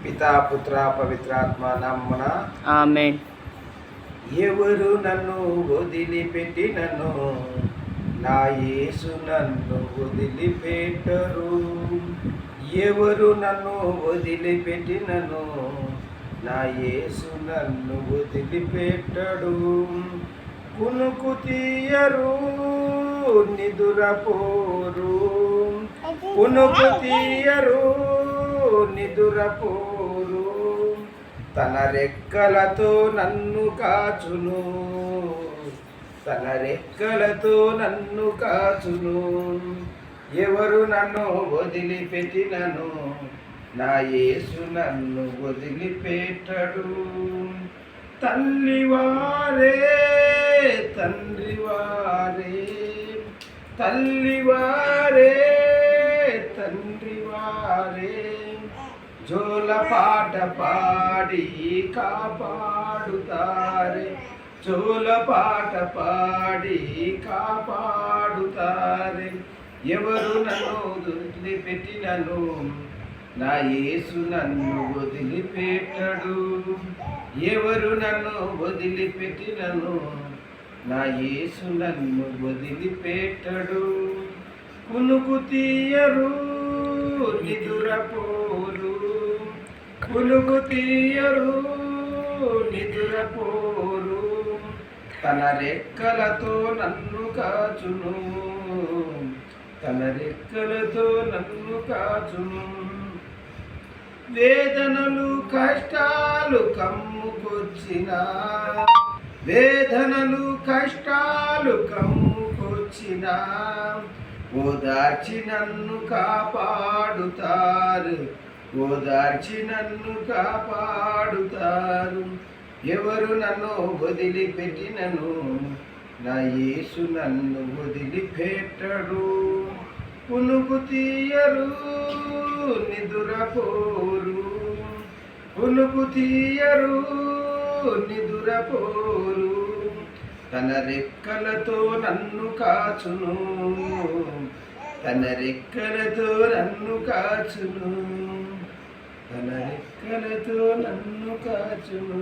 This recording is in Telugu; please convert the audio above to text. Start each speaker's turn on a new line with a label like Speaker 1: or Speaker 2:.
Speaker 1: పితా పుత్ర పవిత్రాత్మ నామమున
Speaker 2: ఆమేన్.
Speaker 1: ఎవరు నన్ను వదిలిపెట్టినను నా యేసు నన్ను వదిలిపెట్టరు. ఎవరు నన్ను వదిలిపెట్టినను నా యేసు నన్ను వదిలిపెట్టడు. కునుకు తీయరు నిదురపోరు, కునుకు తీయరు నిదురపోరు. తన రెక్కలతో నన్ను కాచును, తన రెక్కలతో నన్ను కాచును. ఎవరు నన్ను వదిలిపెట్టినను నా యేసు నన్ను వదిలిపెట్టడు. తల్లివారే తండ్రివారే, తల్లివారే తండ్రివారే, జోల పాట పాడి కాపాడుతారే, జోల పాట పాడి కాపాడుతారే. ఎవరు నన్ను వదిలిపెట్టినను నా యేసు నన్ను వదిలిపెట్టడు. ఎవరు నన్ను వదిలిపెట్టినను నా యేసు నన్ను వదిలిపెట్టడు. కునుకు తీయరు నిదురపోరు, కునుకు తీయరు నిదురపోరు. తన రెక్కలతో నన్ను కాచును, తన రెక్కలతో నన్ను కాచును. వేదనలు కష్టాలు కమ్ముకొచ్చినా, వేదనలు కష్టాలు కమ్ముకొచ్చినా ఓదార్చి నన్ను కాపాడుతారు, ఓదార్చి నన్ను కాపాడుతారు. ఎవరు నన్ను వదిలిపెట్టినను నా యేసు నన్ను వదిలిపెట్టడు. కునుకు తీయరు నిదురపోరు, కునుకు తీయరు నిదురపోరు. తన రెక్కలతో నన్ను కాచును, తన రెక్కలతో నన్ను కాచును, తన రెక్కలతో నన్ను కాచును.